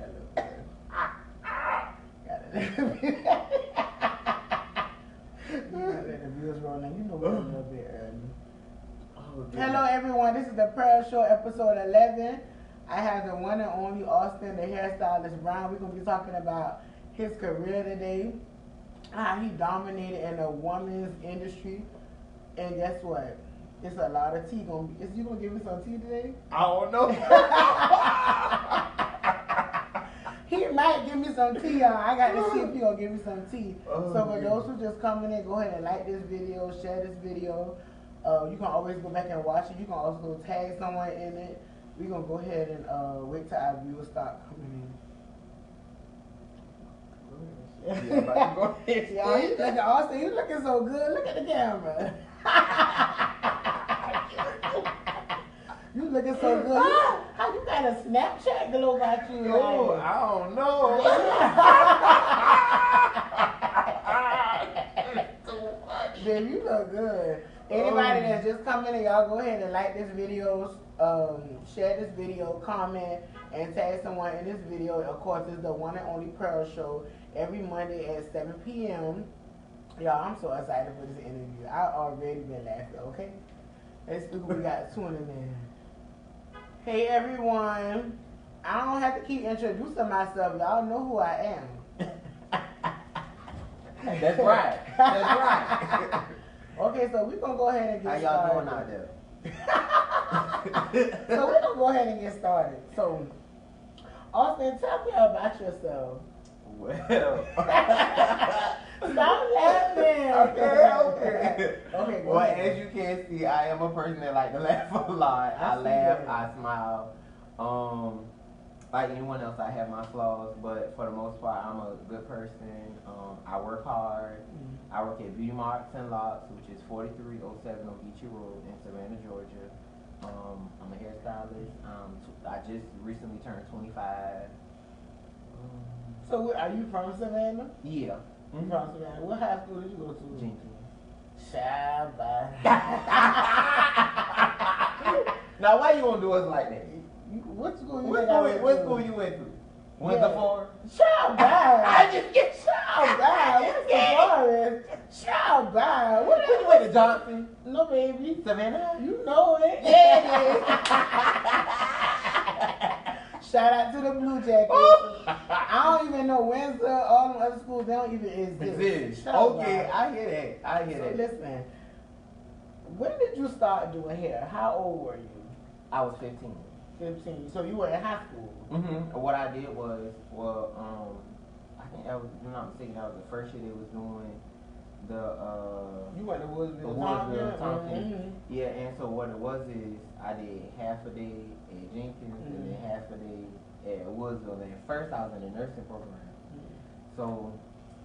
Let the views roll in. You know we're a little bit early. Hello everyone, this is the Prayer Show episode 11. I have the one and only Austin, the hairstylist Brown. We're going to be talking about his career today, how he dominated in the woman's industry, and guess what? It's a lot of tea. Is you going to give me some tea today? I don't know. He might give me some tea, y'all. I got to see if he going to give me some tea. So for those who just coming in, go ahead and like this video, share this video. You can always go back and watch it. You can also tag someone in it. We're going to go ahead and wait till our viewers start coming in. Yeah, about to go ahead. Y'all, you looking Austin, you looking so good. Look at the camera. You looking so good. How you got a Snapchat glow about you? Oh, I don't know. Babe, you look good. Anybody that's just coming in, y'all go ahead and like this video, share this video, comment, and tag someone in this video. Of course, it's the one and only Pearl Show every Monday at 7 p.m. Y'all, I'm so excited for this interview. I already been laughing, okay? Let's see who we got tuning in. Hey, everyone. I don't have to keep introducing myself. Y'all know who I am. That's right. That's right. Okay, so we're going to go ahead and get started. How y'all doing out there? So we're going to go ahead and get started. So, Austin, tell me about yourself. Well. Stop laughing. Okay. Okay, well, ahead. as you can see, I am a person that like to laugh a lot. I laugh, I smile. Like anyone else, I have my flaws, but for the most part, I'm a good person. I work hard. I work at Beauty Marks and Locks, which is 4307 on Beachy Road in Savannah, Georgia. I'm a hairstylist. I just recently turned 25. So, are you from Savannah? Yeah. From Savannah. What high school did you go to? Jenkins. Shabba. Now, why you gonna do us like that? What school you What school you went to? Windsor Forest? Shabba. I just get Shabba. What's the forest? Shabba. What you went to Johnson? No, baby. Savannah? You know it. Yeah. Shout out to the Blue Jackets. I don't even know Windsor, all them other schools, they don't even exist. Okay, I hear that. So listen, when did you start doing hair? How old were you? I was 15. 15. So you were in high school. What I did was, I think that was, if I'm not mistaken, that was the first year they was doing you went to Woodsville, Tompkins. Yeah, and so what it was is I did half a day at Jenkins and then half a day at Woodsville. And first I was in the nursing program. So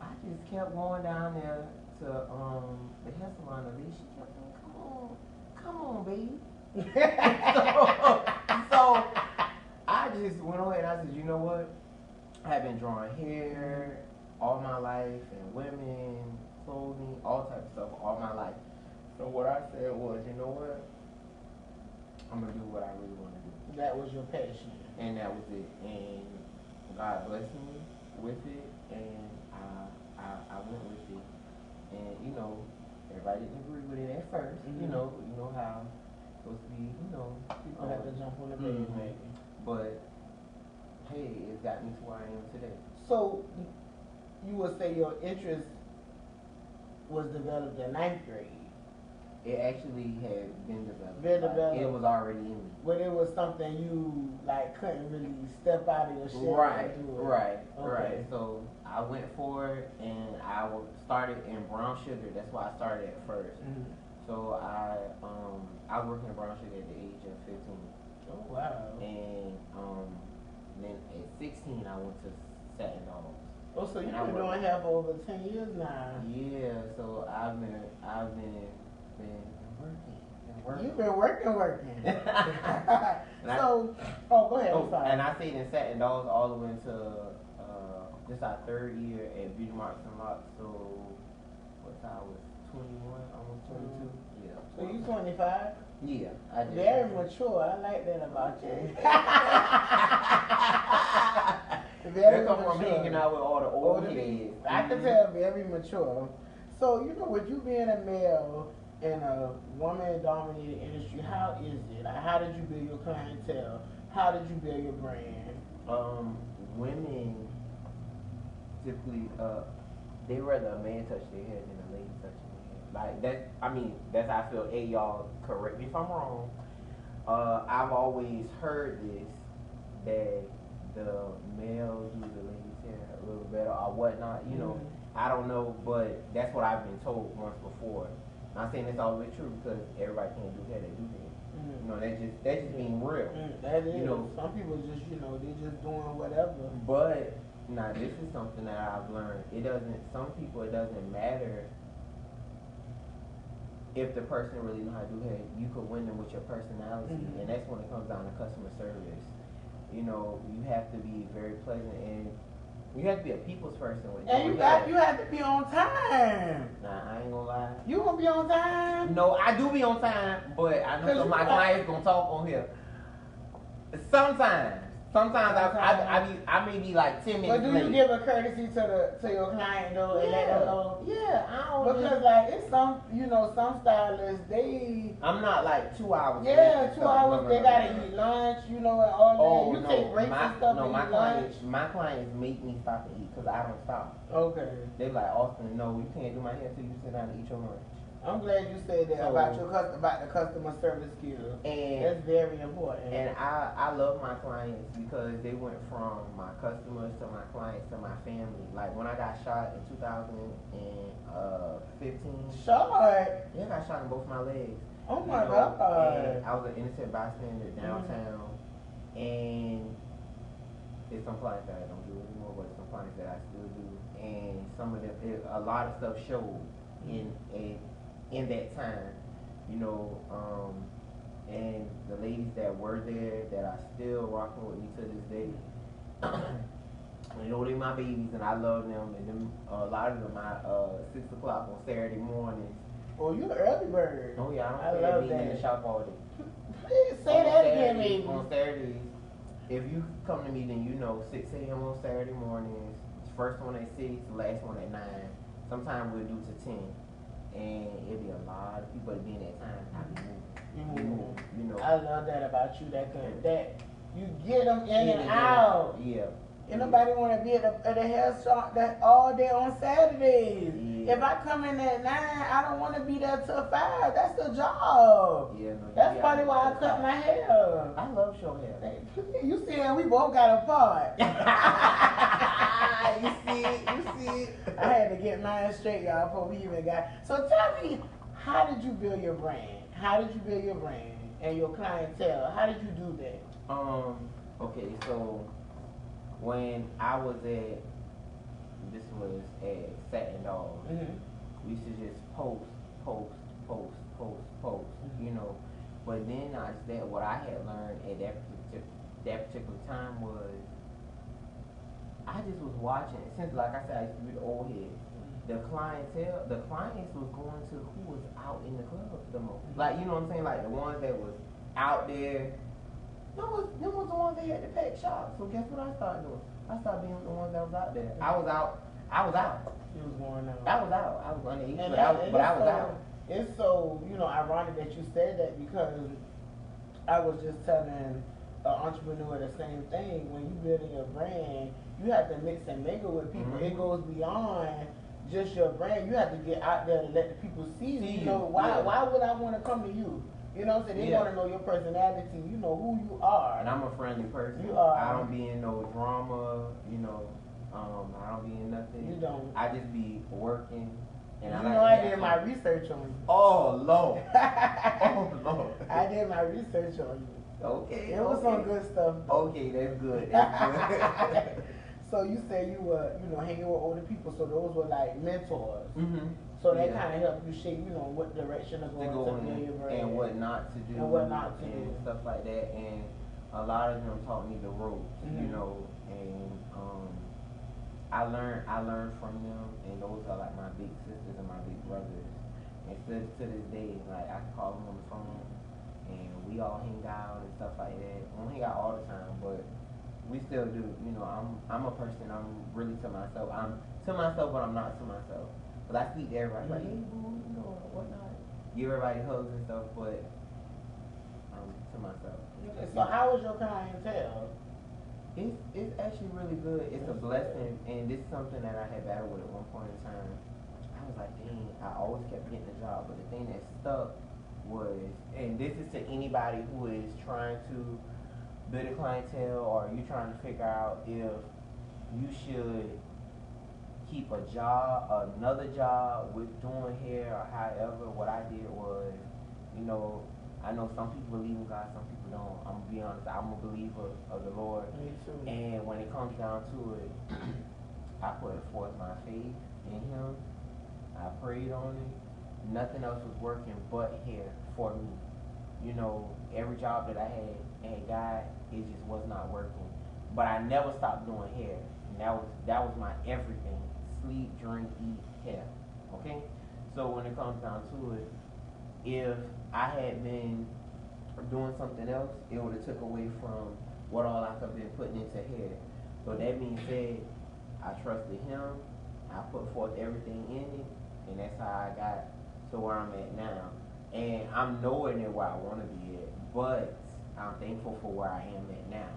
I just kept going down there to the hair salon. The lady, she kept saying, come on, baby. so I just went on and I said, you know what? I have been drawing hair all my life and women, clothing, all types of stuff all my life. So what I said was, you know what? I'm gonna do what I really want to do. That was your passion. And that was it. And God blessed me with it, and I went with it. And you know, everybody didn't agree with it at first. You know how it's supposed to be. You know, people have to jump on the bed, maybe. But hey, it's got me to where I am today. So you would say your interest was developed in 9th grade? It actually had been developed. It was already in me. But it was something you couldn't really step out of your shell. Right. So I went for it, and I started in brown sugar. That's why I started at first. So I worked in brown sugar at the age of 15. Oh wow! And then at 16 I went to Satin Dogs. Oh, so you've been doing hair for over 10 years now. Yeah, so I've been working. You've been working. So, go ahead. I'm sorry. And I stayed in Satin Dogs all the way until this our 3rd year at Beauty Marks and Locks. So, I was 21, almost 22. Yeah. So you 25? Yeah, I did. Very mature. I like that about you. Very That come from mature. hanging out with all the old heads. I can tell very mature. So, you know, with you being a male in a woman-dominated industry, how is it? Like, how did you build your clientele? How did you build your brand? Women typically, they rather a man touch their head than a lady touch their head. Like that, I mean, that's how I feel. Hey, y'all, correct me if I'm wrong. I've always heard this, that the males do the ladies' hair a little better or whatnot. You know, I don't know, but that's what I've been told once before. Not saying it's always true because everybody can't do hair, they do hair. You know, that's just being real. That is. You know, some people just, you know, they just doing whatever. But now this is something that I've learned. Some people, it doesn't matter if the person really know how to do hair. You could win them with your personality, and that's when it comes down to customer service. You know, you have to be very pleasant, and you have to be a people's person. And you have to be on time. Nah, I ain't gonna lie. You gonna be on time? No, I do be on time, but I know some of my clients gonna talk on here. Sometimes I may be like 10 minutes. But do you give a courtesy to your client though and let them know? Yeah, I don't. Because like it's some, you know, some stylists I'm not like 2 hours. Yeah, 2 hours. No, they gotta eat lunch, you know, and all that. Oh, you no, take breaks and stuff. No, and my eat clients, lunch. my clients make me stop and eat because I don't stop. Okay. They like, Austin, no, you can't do my hair until you sit down and eat your lunch. I'm glad you said that about the customer service skills. And that's very important. And I love my clients because they went from my customers to my clients to my family. Like when I got shot in 2015. Shot? Yeah, I got shot in both my legs. Oh my God. And I was an innocent bystander downtown. And there's some clients that I don't do anymore, but some clients that I still do. And some of them, a lot of stuff showed in that time, you know, and the ladies that were there that are still rocking with me to this day, you know, they're my babies and I love them, and them, a lot of them I 6 o'clock on Saturday mornings. Oh, you're an early bird. Oh yeah, I love don't that. being in the shop all day. Please say that again, baby. On Saturdays, if you come to me, then you know 6 a.m. on Saturday mornings, first one at 6, last one at 9. Sometimes we'll do to 10. And it'll be a lot of people at being that time. I be moving. You know. I love that about you. That you get them in and out. Yeah. And nobody want to be at the hair shop that all day on Saturdays. Yeah. If I come in at 9, I don't want to be there till 5. That's the job. Yeah. No, that's probably why I cut my hair. I love short hair. You see, we both got a part. You see it. I had to get mine straight, y'all, before we even got. So tell me, how did you build your brand? How did you build your brand and your clientele? How did you do that? Okay, so when I was at Satin Dolls, we used to just post, you know. But then what I had learned at that particular time was, I just was watching, since like I said, I used to be the old head. The clients was going to who was out in the clubs the most. Like, you know what I'm saying? Like the ones that was out there, them was the ones that had the packed shops. So guess what I started doing? I started being the ones that was out there. I was out. You was going out. I was out. I was underage, but I was out. It's so, you know, ironic that you said that, because I was just telling an entrepreneur the same thing. When you building your brand, you have to mix and mingle with people. It goes beyond just your brand. You have to get out there to let the people see you. You know, why would I want to come to you? You know what I'm saying? They want to know your personality. You know who you are. And I'm a friendly person. You are. I don't be in no drama. You know, I don't be in nothing. You don't. I just be working. And I did my research on you. Oh Lord. Oh Lord. I did my research on you. Okay. It was some good stuff. Okay, that's good. That's good. So you said you were, you know, hanging with older people. So those were like mentors. So that kind of helped you shape, you know, what direction to go in your brand. And what not to do. And what not to do. And stuff like that. And a lot of them taught me the ropes, you know, and I learned from them, and those are like my big sisters and my big brothers. And still to this day, like I can call them on the phone, and we all hang out and stuff like that. We don't hang out all the time, but we still do. You know, I'm a person. I'm really to myself. I'm to myself, but I'm not to myself. But I speak to everybody like, hey boo, you know, whatnot. Give everybody hugs and stuff, but I'm to myself. So how was your clientele? It's actually really good. It's a blessing, and this is something that I had battled with at one point in time. I was like, dang, I always kept getting a job, but the thing that stuck was, and this is to anybody who is trying to build a clientele, or you trying to figure out if you should keep a job, another job with doing hair, or however. What I did was, you know, I know some people believe in God, some people don't. I'm gonna be honest, I'm a believer of the Lord. Me too. And when it comes down to it, I put forth my faith in Him. I prayed on it. Nothing else was working but hair for me. You know, every job that I had got, it just was not working. But I never stopped doing hair. And that was my everything. Sleep, drink, eat, hair. Okay? So when it comes down to it, if I had been doing something else, it would have took away from what all I could have been putting into hair. So that being said, I trusted Him. I put forth everything in it, and that's how I got to where I'm at now. And I'm nowhere near where I want to be at, but I'm thankful for where I am at now.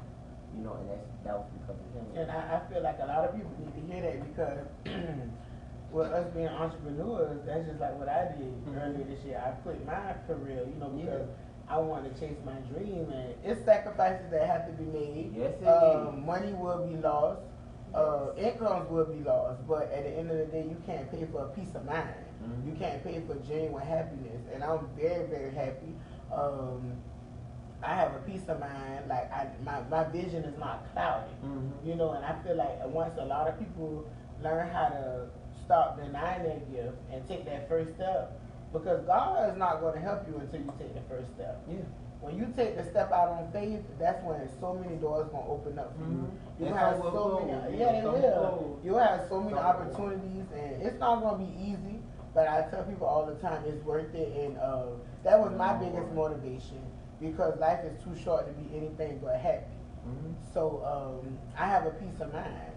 You know, and that was because of Him. And I feel like a lot of people need to hear that because with us being entrepreneurs, that's just like what I did earlier this year. I quit my career, you know, because I wanted to chase my dream, and it's sacrifices that have to be made. Yes, it is. Money will be lost, incomes will be lost, but at the end of the day, you can't pay for a peace of mind. You can't pay for genuine happiness, and I'm very, very happy. I have a peace of mind. Like my vision is not clouded, you know, and I feel like once a lot of people learn how to stop denying their gift and take that first step, because God is not going to help you until you take the first step. Yeah. When you take the step out on faith, that's when so many doors going to open up for you. You have so many, they will. You have so many opportunities, and it's not going to be easy, but I tell people all the time it's worth it, and that was my biggest motivation, because life is too short to be anything but happy. So I have a peace of mind.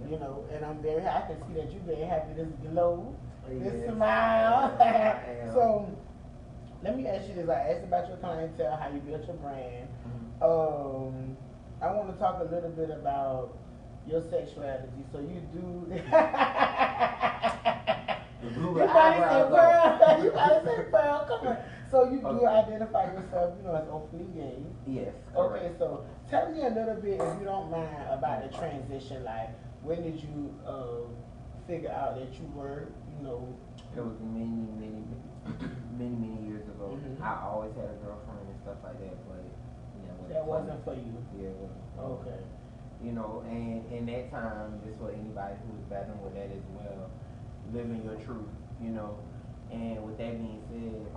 You know, and I'm very happy. I can see that you're very happy. This glow, this smile. So, let me ask you this. I asked about your clientele, how you built your brand. I want to talk a little bit about your sexuality. So, you do. You probably say pearl. You probably say pearl. Come on. So, you do identify yourself, you know, as openly gay. Yes. Correct. Okay, so tell me a little bit, if you don't mind, about the transition. Like, when did you figure out that you were, you know? It was many years ago. I always had a girlfriend and stuff like that, but that wasn't for you. Yeah, it wasn't. Okay. You know, and in that time, just for anybody who is battling with that as well, living your truth, you know. And with that being said,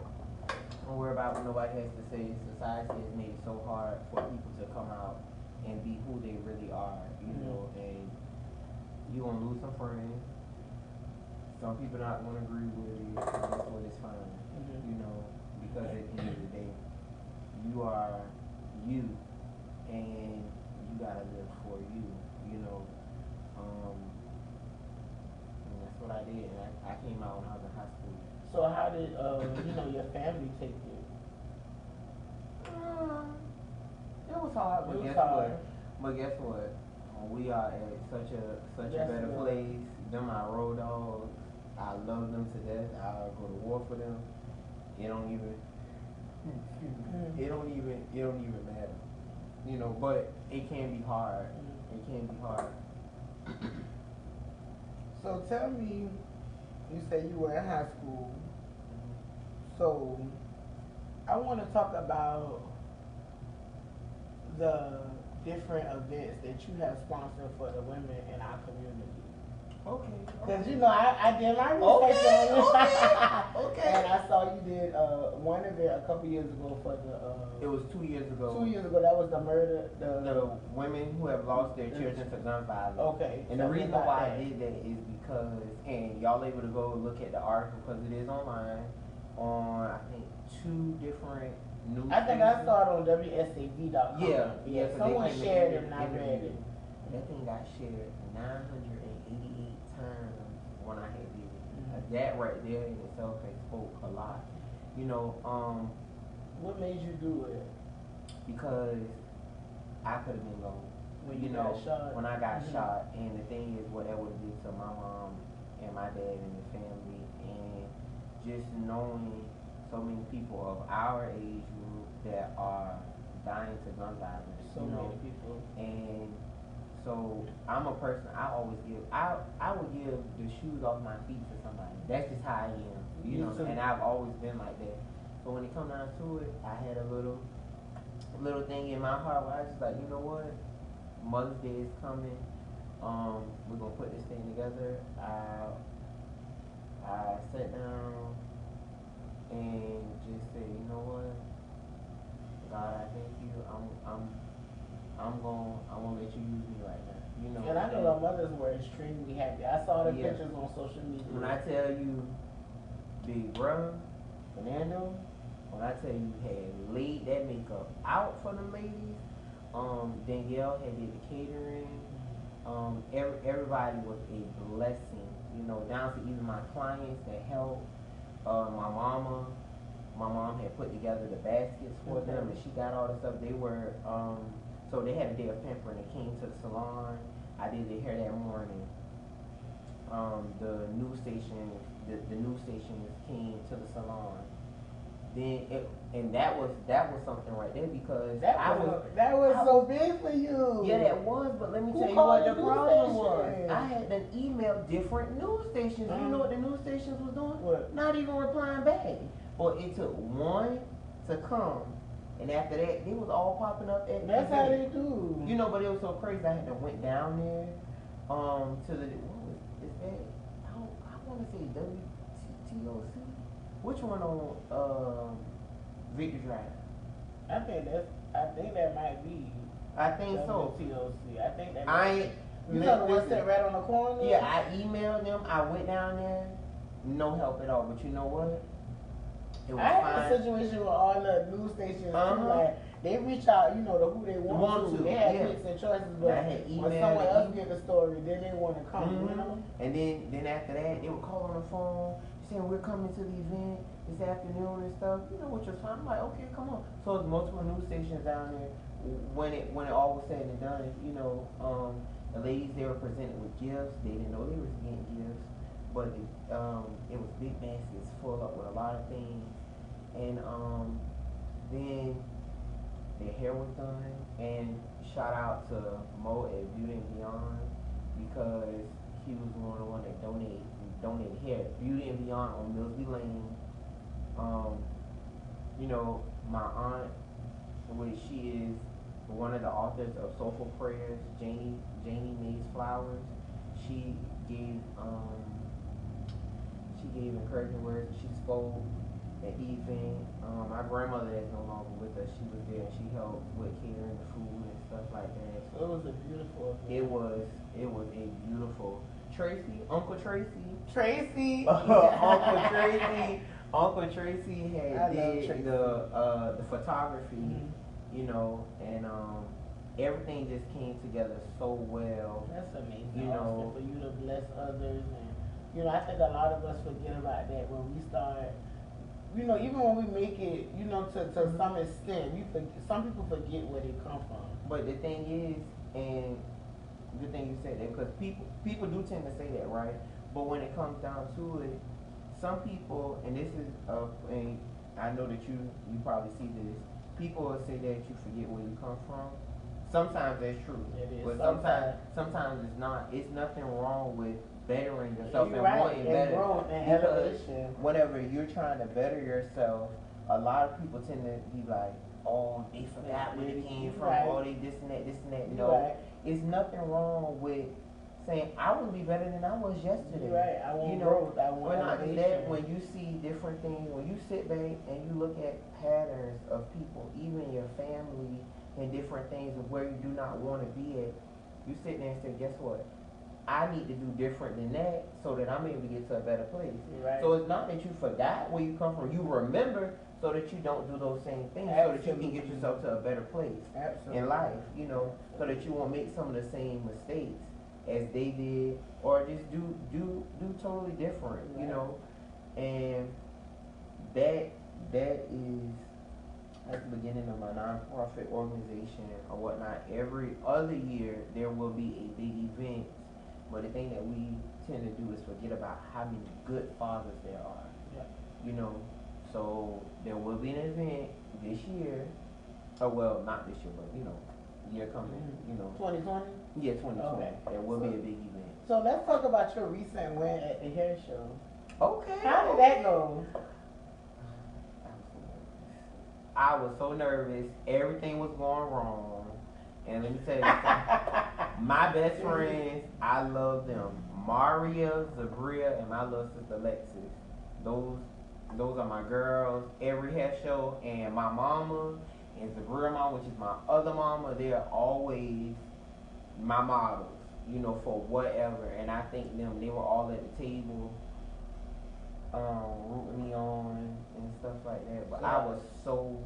don't worry about what nobody has to say. Society has made it so hard for people to come out and be who they really are, you know, and you're going to lose some friends. Some people not going to agree with you, and that's what it's fine, you know, because at the end of the day, you are you, and you got to live for you, you know. And that's what I did, and I came out when I was in high school. So how did, you know, your family take it? It was hard, but guess what? We are at such a better place. Them my road dogs. I love them to death. I'll go to war for them. It don't even matter. You know, but it can be hard. It can be hard. So tell me, you say you were in high school. So I want to talk about the different events that you have sponsored for the women in our community. Okay. Because, you know, I did my research on you. Okay. And I saw you did one event a couple years ago for the... It was 2 years ago. 2 years ago, that was the murder... The women who have lost their children to gun violence. Okay. And the reason why I did that is because, and y'all able to go look at the article because it is online, on, I think, 2 different news. I think I saw it on WSAV.com. Yeah. Someone shared it and I read it. That thing got shared 988 times when I had did it. That right there in itself has spoke a lot. You know, what made you do it? Because I could have been gone. When you got shot? When I got shot, and the thing is what that would have did to my mom and my dad and the family, and just knowing so many people of our age group that are dying to gun violence. So many people. And so I'm a person, I always give, I would give the shoes off my feet to somebody. That's just how I am, you know, and I've always been like that. So when it come down to it, I had a little thing in my heart where I was just like, you know what? Mother's Day is coming. We're gonna put this thing together. I sat down and just said, you know what, God, I thank you. I'm gonna let you use me right now. You know. And I know our mothers were extremely happy. I saw the pictures on social media. When I tell you, Big Brother, Fernando, when I tell you had laid that makeup out for them ladies. Danielle had did the catering. Everybody was a blessing, you know, down to even my clients that helped. My mom had put together the baskets for them, and she got all the stuff. They were, so they had a day of pampering. They came to the salon. I did their hair that morning. The news stations came to the salon. And that was something right there because that was so big for you. Yeah, that was. But let me tell you what the problem was. I had to email different news stations. You know what the news stations was doing? What? Not even replying back. But it took one to come, and after that, they was all popping up. That's how they do. You know, but it was so crazy. I had to went down there, to the is that? I want to say WTOC. Which one on Victor Drive? I think that might be. I think so. TOC. I think that. You know the one sitting right on the corner. Yeah, I emailed them. I went down there, no help at all. But you know what? It was I fine. had a situation with all the news stations too. Like they reach out, you know, to who they want to. They have picks and choices, but when someone else get the story, then they want to come. You know. And then after that, they would call on the phone. Saying we're coming to the event this afternoon and stuff, you know, which was fine. I'm like, okay, come on. So there's multiple news stations down there. When it all was said and done, you know, the ladies, they were presented with gifts. They didn't know they were getting gifts, but it was big baskets full up with a lot of things. And then their hair was done. And shout out to Mo at Beauty and Beyond because he was one of the ones that donated hair. Beauty and Beyond on Millsby Lane. You know, my aunt, which she is one of the authors of Soulful Prayers, Janie Mays Flowers. She gave encouraging words. She spoke at the event. My grandmother that's no longer with us, she was there and she helped with catering the food and stuff like that. So it was a beautiful event. It was a beautiful. Uncle Tracy had did the photography, you know, and everything just came together so well. That's amazing. You know, for you to bless others, and you know, I think a lot of us forget about that when we start. You know, even when we make it, you know, to some extent, some people forget where they come from. But the thing is, and good thing you said that because people do tend to say that, right? But when it comes down to it, some people, and this is and I know that you probably see this, people will say that you forget where you come from. Sometimes that's true, but sometimes it's not. It's nothing wrong with bettering yourself and wanting better. Because whenever you're trying to better yourself, a lot of people tend to be like, oh, they forgot where they came from, oh, they this and that. No, it's nothing wrong with saying I would be better than I was yesterday. Right, I want growth. I want not just that, when you see different things, when you sit back and you look at patterns of people, even your family, and different things of where you do not want to be at, you sit there and say, guess what? I need to do different than that so that I'm able to get to a better place. Right. So it's not that you forgot where you come from. You remember so that you don't do those same things. Absolutely. So that you can get yourself to a better place. Absolutely. In life, you know, so that you won't make some of the same mistakes as they did, or just do totally different, you know. And that is at the beginning of my nonprofit organization or whatnot. Every other year there will be a big event, but the thing that we tend to do is forget about how many good fathers there are. Yeah. You know, so there will be an event this year. Oh well, not this year, but you know, year coming. You know, 2020. Yeah, 2020. Okay. There will be a big event. So let's talk about your recent win at the hair show. Okay. How did that go? I was so nervous. Everything was going wrong. And let me tell you something. My best friends, I love them. Maria, Zabria, and my little sister Lexis. Those are my girls. Every hair show. And my mama and Zabria mom, which is my other mama, they're always my models, you know, for whatever. And I thank them. They were all at the table, rooting me on and stuff like that. But I was so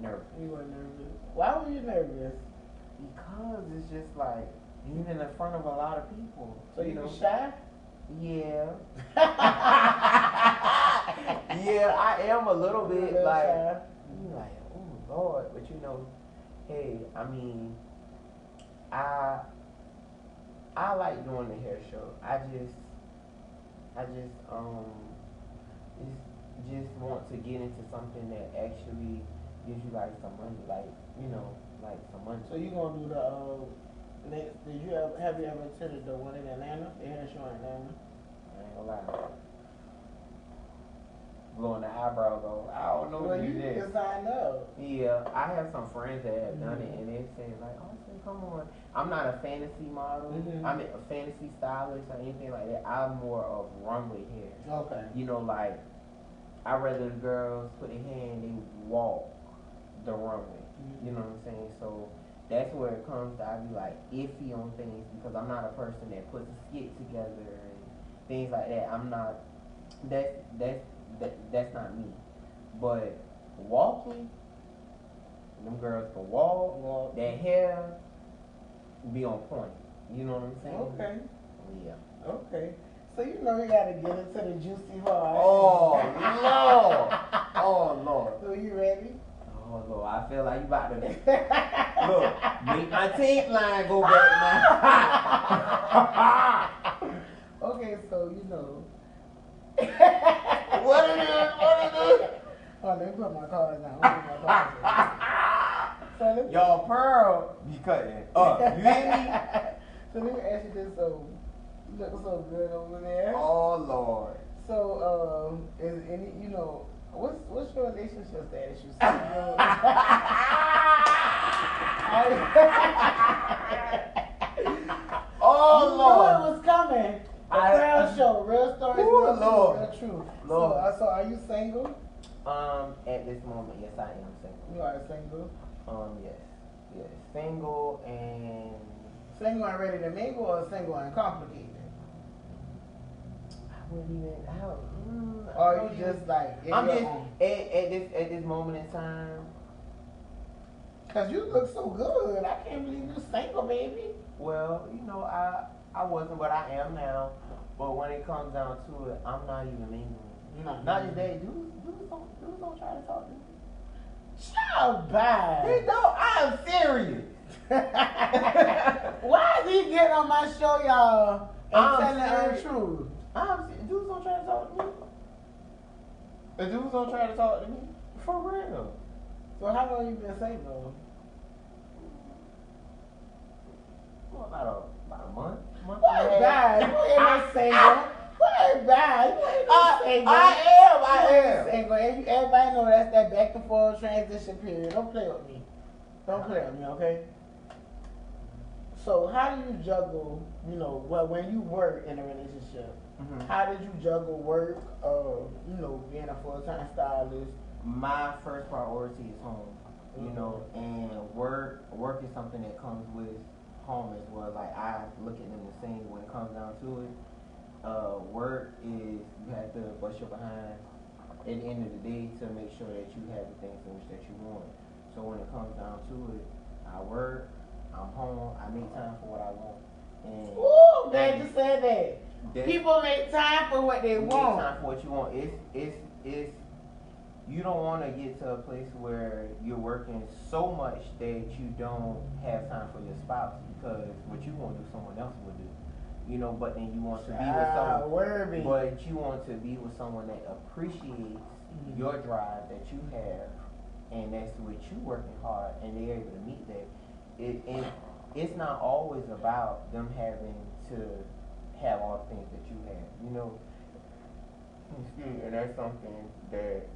nervous. You were nervous. Why were you nervous? Because it's just like being in front of a lot of people. So you know, shy? Yeah. Yeah, I am a little bit like shy. you like, oh Lord, but you know, hey, I mean, I like doing the hair show. I just want to get into something that actually gives you like some money, like, you know, like some money. So you gonna do the have you ever attended the one in Atlanta? The hair show in Atlanta? I ain't gonna lie. Blowing the eyebrow though. I don't know Well, what you you need did. to sign up. Yeah, I have some friends that have done it, and they say like, "Oh, say, come on." I'm not a fantasy model. I'm a fantasy stylist or anything like that. I'm more of runway hair. Okay. You know, like I rather the girls put their hand, they walk the runway. You know what I'm saying? So that's where it comes to I be like iffy on things because I'm not a person that puts a skit together and things like that. I'm not. That's not me. But walking, them girls can walk. That hair be on point. You know what I'm saying? Okay. Yeah. Okay. So you know we gotta get into the juicy part. Oh Lord. Oh Lord. So you ready? Oh Lord, I feel like you about to look, make my teeth line go back now. Okay, so you know. What it is? Oh, let me put my cards down. So Y'all Pearl be cutting up. You hear me? So let me ask you this. So you look so good over there. Oh Lord. So is any what's your relationship status? You single? Oh you Lord. knew it was coming. The Crown Show, real stories, real Lord. real truth. Lord. So are you single? At this moment, yes, I am single. You are single. Yes, single and Ready to mingle, or single and complicated? I wouldn't even. Or you just like? I'm just at this moment in time. Cause you look so good. I can't believe you're single, baby. Well, you know, I wasn't, but I am now. But when it comes down to it, I'm not even mingling. Not just that. Dudes don't try to talk to me. Shut up, He don't. I am serious. Why is he getting on my show, y'all, and telling the truth? Dudes don't try to talk to me. The dudes don't try to talk to me. For real. So how long you been single? Well, about a month. What bad? You ain't no single. What bad? You ain't no single. I am. Single. Everybody know that's that back and forth transition period. Don't play with me. Don't play with me, okay? So how do you juggle, when you work in a relationship, how did you juggle work, being a full-time stylist? My first priority is home, and work is something that comes with home as well. Like I look at them the same when it comes comes down to it, work is you have to bust your behind at the end of the day to make sure that you have the things in which that you want. So when it comes down to it, I work, I'm home, I make time for what I want. And ooh, glad you said that. People make time for what they want. Make time for what you want. It's you don't want to get to a place where you're working so much that you don't have time for your spouse, because what you want to do, someone else will do. You know, but then you want to be with someone, but you want to be with someone that appreciates your drive that you have, and that's with you working hard, and they're able to meet that. And it's not always about them having to have all the things that you have. You know, and that's something that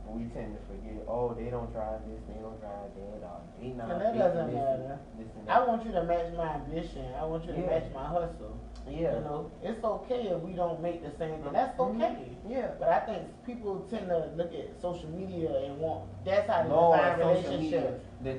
we tend to forget. Oh, they don't drive this, they don't drive that, or they not. And that doesn't matter. I want you to match my ambition. I want you to match my hustle. Yeah. You know, it's okay if we don't make the same thing. That's okay. Yeah. But I think people tend to look at social media and want, that's how they define relationships. The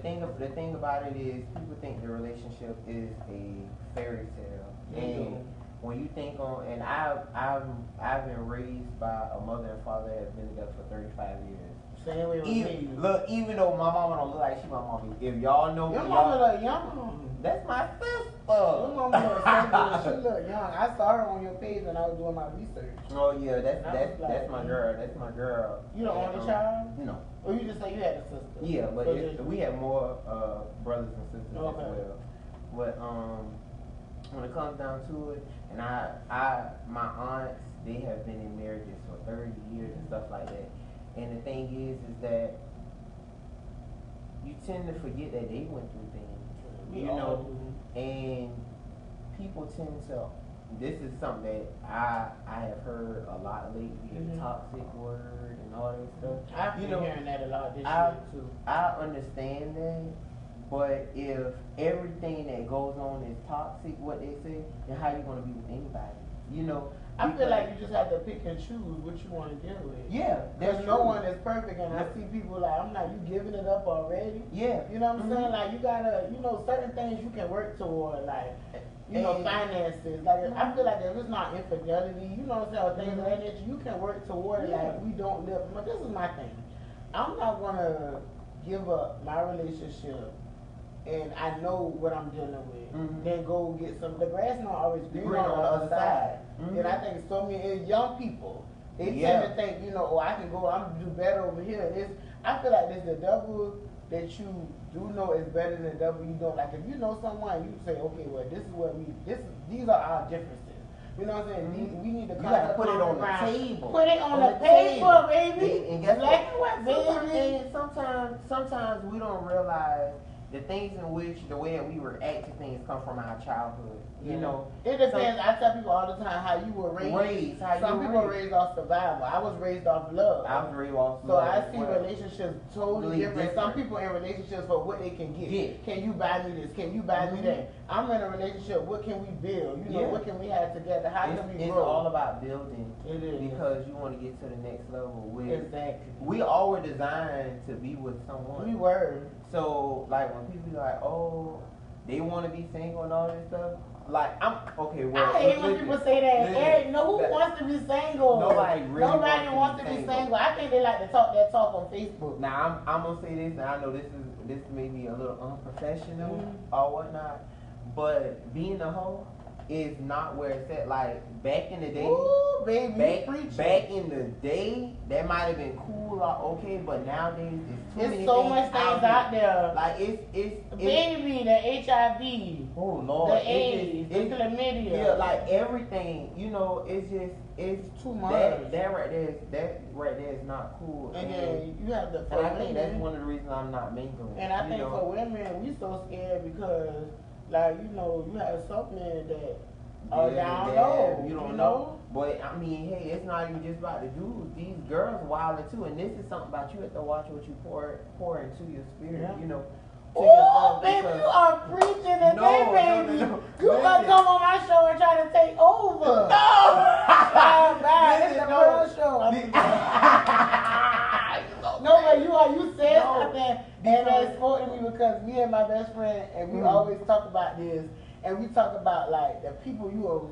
thing about it is people think the relationship is a fairy tale. And when you think on, and I've been raised by a mother and father that have been together for 35 years. Same way with me. Look, even though my mama don't look like she my mama, if y'all know your mama look young. That's my sister. Your mama look so good. She look young. I saw her on your page when I was doing my research. Oh yeah, that's my girl. That's my girl. You the only child? No. Or you just say you had a sister? Yeah, but we have more brothers and sisters as well. But when it comes down to it, and my aunts, they have been in marriages for 30 years and stuff like that. And the thing is that you tend to forget that they went through things, you know, and people tend to. This is something that I have heard a lot lately, the toxic word and all that stuff. I've been hearing that a lot this year too. I understand that. But if everything that goes on is toxic, what they say, then how you gonna be with anybody? You know, I feel like you just have to pick and choose what you want to deal with. Yeah, because no one is perfect, and I see people like, I'm not, you giving it up already? Yeah, you know what I'm saying? Like you gotta, you know, certain things you can work toward, like you know, finances. Like I feel like if it's not infidelity, you know what I'm saying, or things of that nature, you can work toward it. Like we don't live. But this is my thing. I'm not gonna give up my relationship. And I know what I'm dealing with. Then go get some. The grass not always green on the other side. And I think so many young people, they tend to think, you know, oh, I can go. I'm do better over here. I feel like there's the devil that you do know is better than the devil you don't. Like if you know someone, you say, okay, well, this is what these are our differences. You know what I'm saying? We need to put it on the table. Put it on the paper, baby. And guess black and white, baby. And sometimes we don't realize the things in which the way that we react to things come from our childhood. You know, it depends. I tell people all the time how you were raised. Some people are raised off survival. I was raised off love. I was raised off love. So I see well. Relationships totally different. Some people in relationships for what they can get. Can you buy me this? Can you buy me that? I'm in a relationship. What can we build? You know, what can we have together? How can we grow? It's all about building. It is. Because you want to get to the next level. Exactly. We all were designed to be with someone. We were. So like when people be like, oh, they want to be single and all this stuff. Like I'm okay. Well, I hate when people say that. Eric, who wants to be single? Nobody wants to be single. I think they like to talk that talk on Facebook. Now I'm gonna say this, and I know this may be a little unprofessional or whatnot, but being a hoe is not where it's at. Like back in the day, ooh, baby, back in the day, that might have been cool or okay, but nowadays it's so much things out there. Like it's baby, the HIV, oh Lord, the AIDS, the chlamydia. Yeah, like everything. You know, it's too much. That right there is not cool. And then you have the. And I think that's one of the reasons I'm not mingling. And I think for women, we so scared because. Like, you know, you have some men that are down low. You don't know? But, I mean, hey, it's not even just about the dudes. These girls wilding too. And this is something about you have to watch what you pour into your spirit, you know. Oh, baby, you are preaching today, baby. You gonna come on my show and try to take over. No! This is the first show. No, but you said something and that spoke to me because me and my best friend, and we always talk about this, and we talk about like the people you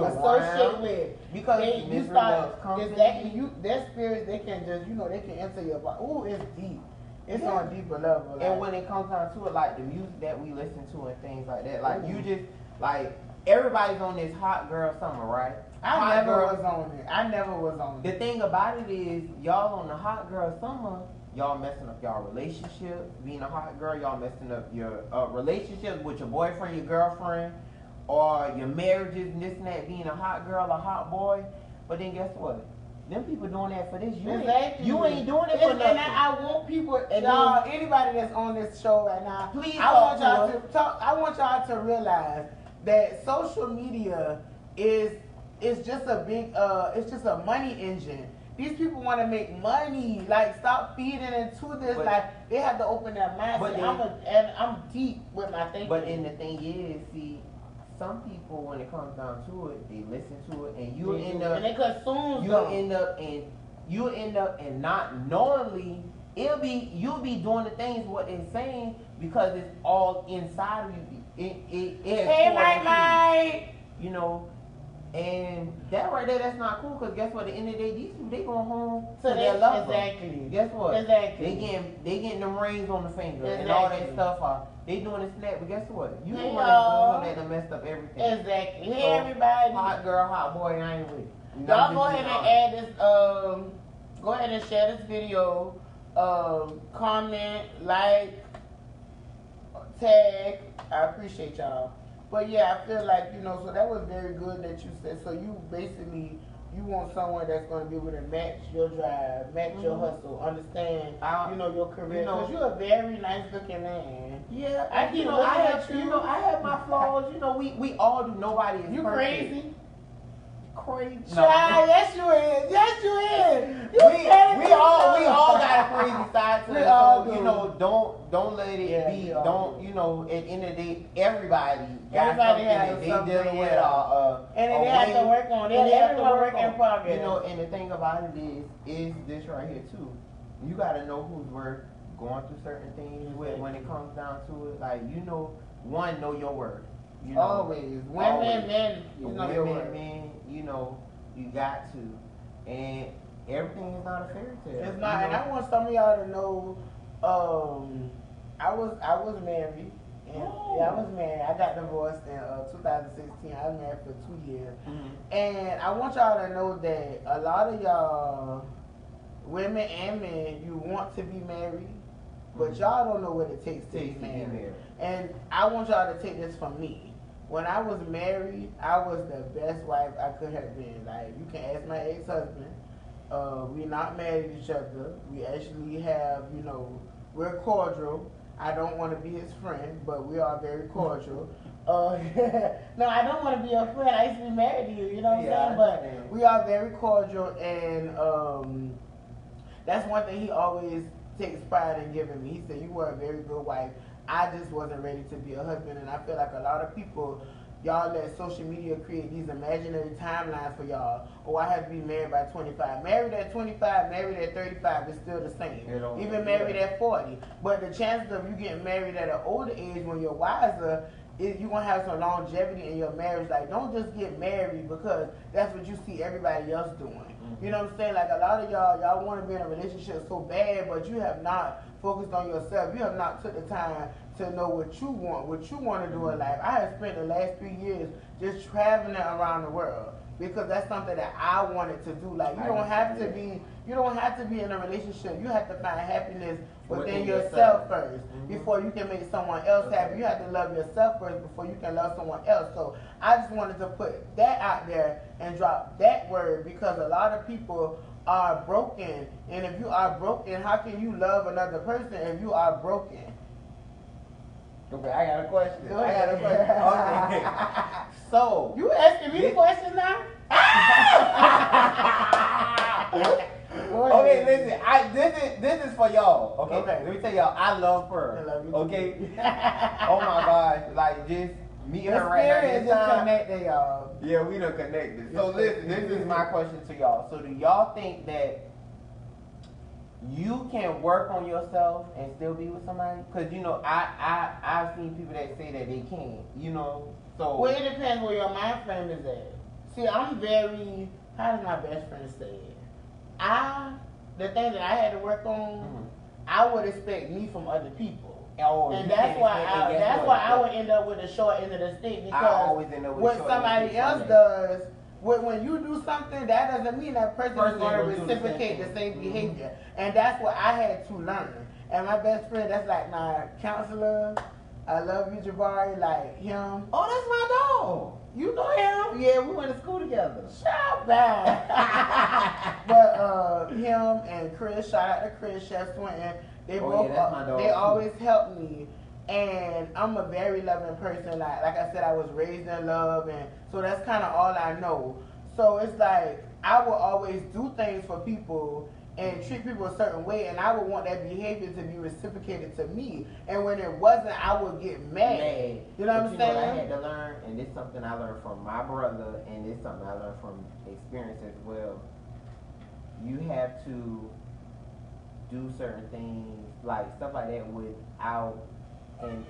associate with, because you start exactly their spirits. They can just they can enter your body. Ooh, it's deep. It's on a deeper level. Like, and when it comes down to it, like the music that we listen to and things like that, like you just like everybody's on this hot girl summer, right? I never was on it. The thing about it is, y'all on the hot girl summer, y'all messing up y'all relationship. Being a hot girl, y'all messing up your relationships with your boyfriend, your girlfriend, or your marriages and this and that. Being a hot girl, a hot boy. But then guess what? Them people doing that for this. You ain't doing it for nothing. And I want people, y'all, anybody that's on this show right now, please I want y'all to realize that social media is just a big, it's just a money engine. These people want to make money. Like, stop feeding into this. Like, they have to open their minds. I'm deep with my thinking. But then the thing is, see, some people, when it comes down to it, they listen to it, and you'll end up and not knowingly, you'll be doing the things what they're saying because it's all inside of you. Hey, Mike. You know. And that right there, that's not cool, because guess what? At the end of the day, these people, they going home to their loved ones. Exactly. Guess what? Exactly. They getting them rings on the finger and all that stuff. They doing the snap, but guess what? You the one that done messed up everything. Exactly. Hey, everybody. Hot girl, hot boy, I ain't with it. Y'all go ahead and add this, go ahead and share this video, comment, like, tag. I appreciate y'all. But yeah, I feel like, so that was very good that you said. So you basically, you want someone that's going to be able to match your drive, match your hustle, understand, your career. Because you're a very nice looking man. Yeah. I keep looking at you. I have my flaws. We all do. Nobody is you perfect. Crazy? Crazy. No. Yes, you is. Yes, you is. We all got a crazy side to it. So, don't let it be. Don't at the end of the day, everybody got something that they dealing with. And they have to work on it. Everyone work in progress. And the thing about it is this right here too. You got to know who's worth going through certain things with when it comes down to it. Like know your worth. Always. Women, men, men, you got to. And everything is not a fairy tale. It's not, and I want some of y'all to know, I was married. And I was married. I got divorced in 2016. I was married for 2 years. Mm-hmm. And I want y'all to know that a lot of y'all, women and men, you want to be married, but y'all don't know what it takes to be married. And I want y'all to take this from me. When I was married, I was the best wife I could have been. Like, you can ask my ex-husband. We're not mad at each other. We actually have, we're cordial. I don't want to be his friend, but we are very cordial. No, I don't want to be your friend. I used to be married to you, you know what I'm saying? But we are very cordial, and that's one thing he always takes pride in giving me. He said, you were a very good wife. I just wasn't ready to be a husband, and I feel like a lot of people, y'all let social media create these imaginary timelines for y'all. Oh, I have to be married by 25. Married at 25, married at 35 is still the same. Even married at 40. But the chances of you getting married at an older age when you're wiser, you're going to have some longevity in your marriage. Like, don't just get married because that's what you see everybody else doing. Mm-hmm. You know what I'm saying? Like, a lot of y'all want to be in a relationship so bad, but you have not focused on yourself. You have not took the time to know what you want to do in life. I have spent the last 3 years just traveling around the world because that's something that I wanted to do. Like, you don't have to be in a relationship. You have to find happiness within yourself first before you can make someone else happy. You have to love yourself first before you can love someone else. So I just wanted to put that out there and drop that word because a lot of people are broken. And if you are broken, how can you love another person if you are broken? Okay, I got a question. Okay. So you asking me questions now? Okay, listen. This is for y'all. Okay. Let me tell y'all, I love her. I love you. Okay. Oh my gosh, like just meet her right now. This time. Connected, y'all. Yeah, we done connected. So listen, this is my question to y'all. So do y'all think that you can work on yourself and still be with somebody? Because I've seen people that say that they can't. So well, it depends where your mind frame is at. See, I'm very. How does my best friend say it? The thing that I had to work on, I would expect me from other people. Oh, and that's why I would end up with the short end of the stick, because what somebody else does, when you do something, that doesn't mean that person is going to reciprocate the same behavior. And that's what I had to learn. And my best friend, that's like my counselor. I love you, Jabari, like him. Oh, that's my dog. You know him? Yeah, we went to school together. Shout back. But him and Chris, shout out to Chris, Chef Swinton. They always help me. And I'm a very loving person. Like I said, I was raised in love, and so that's kind of all I know. So it's like I will always do things for people and treat people a certain way, and I would want that behavior to be reciprocated to me. And when it wasn't, I would get mad. You know what I'm saying? What I had to learn, and this is something I learned from my brother, and this is something I learned from experience as well. You have to do certain things, like stuff like that, without an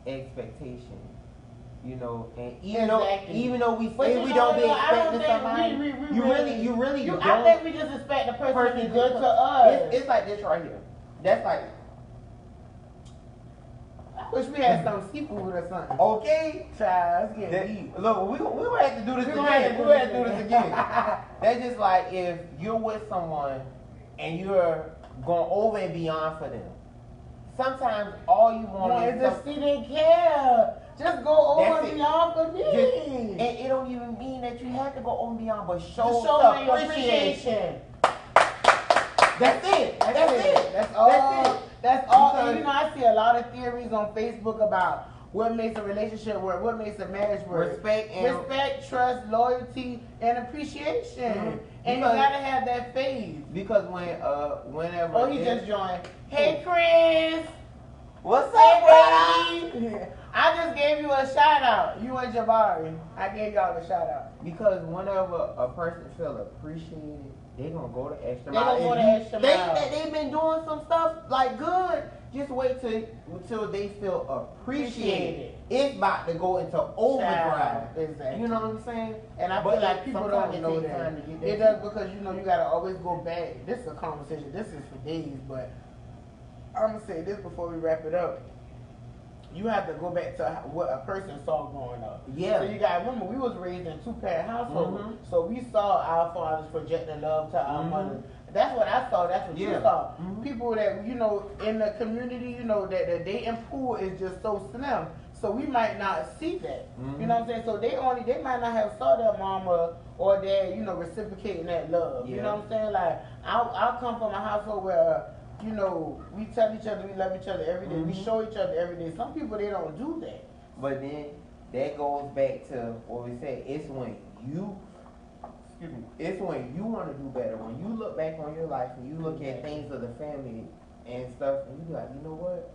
expectation. You know, and even though we say we don't be expecting somebody, you really don't. I think we just expect the person to be good to us. It's like this right here. That's like, I wish we had some seafood or something. Okay, child, it's getting deep. Look, we gonna have to do this again. We gonna have to do this again. That's just like if you're with someone and you're going over and beyond for them. Sometimes all you want is to see they care. Just go over and beyond for me. And it don't even mean that you have to go over and beyond, but show some appreciation. That's it. That's all. That's all. And you know, I see a lot of theories on Facebook about what makes a relationship work, what makes a marriage work. Respect, trust, loyalty, and appreciation. Mm-hmm. And you gotta have that faith. Because whenever he just joined. Hey Chris. What's up, baby? I just gave you a shout out. You and Jabari. I gave y'all a shout out. Because whenever a person feels appreciated, they gonna go the extra mile. They gonna go the extra mile. They've been doing some stuff like good. Just wait till they feel appreciated. It's about to go into overdrive. Exactly. You know what I'm saying? And I feel like people don't know that. It does, because you know you gotta always go back. This is a conversation. This is for days, but I'm gonna say this before we wrap it up. You have to go back to what a person saw growing up. Yeah. So you gotta remember, we was raised in 2-parent households. Mm-hmm. So we saw our fathers projecting love to our mothers. That's what I saw. That's what you saw. Mm-hmm. People that, you know, in the community, you know, that the dating pool is just so slim. So we might not see that. Mm-hmm. You know what I'm saying? So they might not have saw their mama or dad, you know, reciprocating that love. Yeah. You know what I'm saying? Like, I'll come from a household where, you know, we tell each other we love each other every day. Mm-hmm. We show each other every day. Some people, they don't do that. But then that goes back to what we said. It's when you want to do better. When you look back on your life and you look at things of the family and stuff, and you be like, you know what?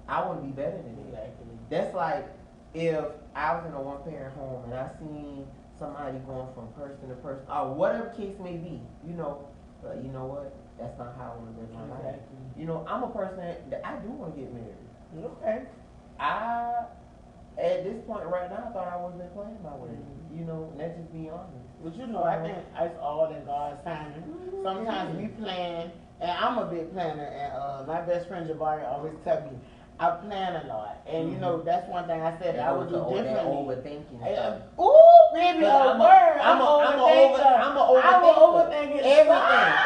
I want to be better than that. Exactly. That's like if I was in a one-parent home and I seen somebody going from person to person, or whatever case may be, you know, but you know what? That's not how I want to live my life. You know, I'm a person that I do want to get married. Okay. At this point right now, I thought I wasn't planning my wedding. You know, let's just be honest. But you know, I think it's all in God's timing. Sometimes we plan, and I'm a big planner, and my best friend Jabari always tell me, I plan a lot. And you know, that's one thing I said that I would do differently. Overthinking. Ooh, baby, I'm an overthinker. Everything.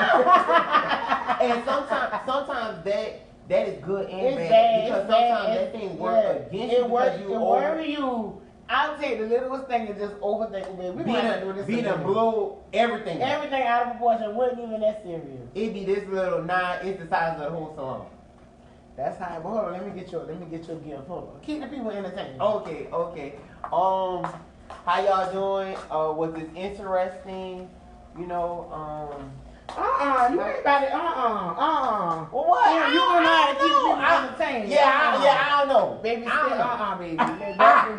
And sometimes that is good and bad. Because sometimes that thing works against you. It worry you. I'll take the littlest thing and just overthink it, baby. We might do this. Be to blow everything. Everything out of proportion. Wasn't even that serious. It be this little 9. It's the size of the whole salon. That's how. But hold on, let me get your gift. Hold on. Keep the people entertained. Okay. How y'all doing? Was this interesting? You know, you ain't about it. Well, what? You don't know how to keep people entertained. I don't know. Baby,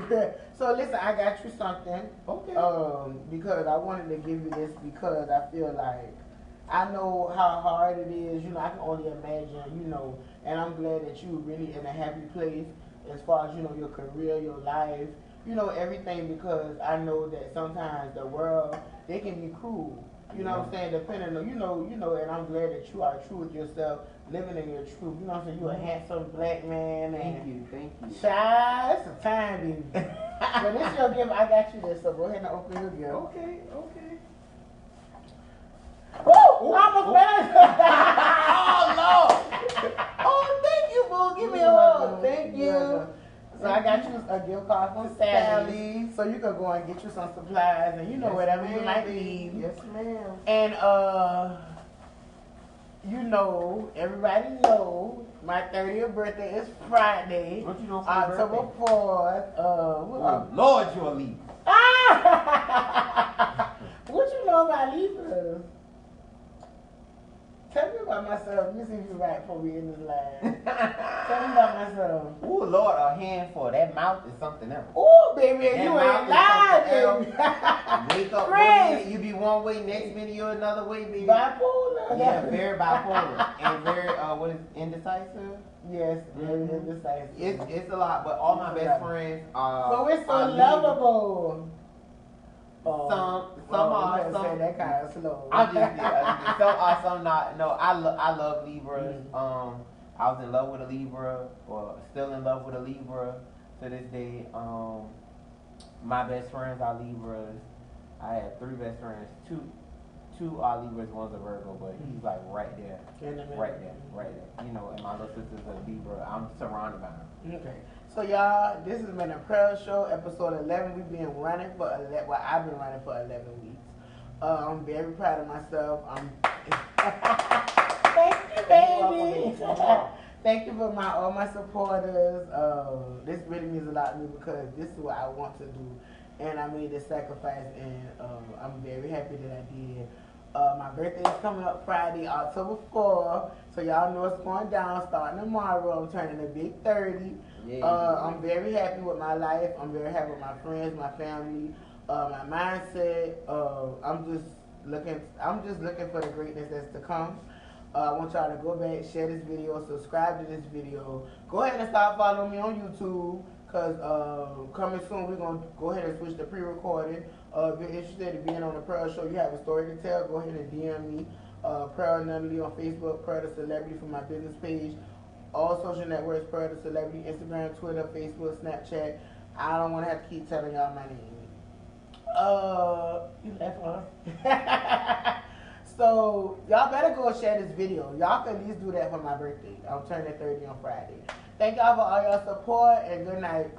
baby. So listen, I got you something. Okay. Because I wanted to give you this because I feel like I know how hard it is. You know, I can only imagine. You know, and I'm glad that you're really in a happy place as far as, you know, your career, your life. you know, everything, because I know that sometimes the world, they can be cruel. You know what I'm saying? Depending on, you know, and I'm glad that you are true with yourself, living in your truth. You know what I'm saying? You're a handsome black man. And Thank you. Shy, it's a time, baby. But this your gift. I got you this, so go ahead and open your gift. Okay. Woo! I'm a fan. Oh, Lord. Oh, thank you, boo. Give me a hug. Thank you. So I got you a gift card from Sally, so you can go and get you some supplies and whatever you might need. Yes, ma'am. And everybody know my 30th birthday is Friday. What you doing for October your 4th. Oh, Lord, you're a Libra. What you know about Libras? Tell me about myself. Let me see if you're right before we end this live. Tell me about myself. Ooh, Lord, a handful. That mouth is something else. Ooh, baby, That you mouth ain't is lying, baby. Wake up one Chris. minute, you be one way, next minute you another way, baby. Bipolar. Yeah, very bipolar. And very, what is indecisive? Yes, very indecisive. It's a lot, but all my best friends are. So it's so are lovable. Some are, some. Say that kind of slow. I'm just some are, some not. No, I love Libras. I was in love with a Libra, or still in love with a Libra to this day. My best friends are Libras. I had 3 best friends. Two are Libras, one's a Virgo, but he's like right there. Right there. You know, and my little sister's a Libra. I'm surrounded by them. Okay. So y'all, this has been a prayer show, episode 11. We've been running for 11. Well, I've been running for 11 weeks. I'm very proud of myself. Thank you, baby. Thank you for all my supporters. This really means a lot to me because this is what I want to do, and I made this sacrifice, and I'm very happy that I did. My birthday is coming up Friday, October 4th, so y'all know it's going down starting tomorrow. I'm turning a big 30. Yeah. I'm very happy with my life. I'm very happy with my friends, my family, my mindset. I'm just looking for the greatness that's to come. I want y'all to go back, share this video, subscribe to this video. Go ahead and start following me on YouTube, because coming soon we're going to go ahead and switch to pre-recording. If you're interested in being on the Pearl Show, you have a story to tell, go ahead and DM me. Pearl Nunley on Facebook, Pearl the Celebrity for my business page. All social networks, Pearl the Celebrity, Instagram, Twitter, Facebook, Snapchat. I don't want to have to keep telling y'all my name. You laugh, huh? So, y'all better go share this video. Y'all can at least do that for my birthday. I'm turning 30 on Friday. Thank y'all for all your support, and good night.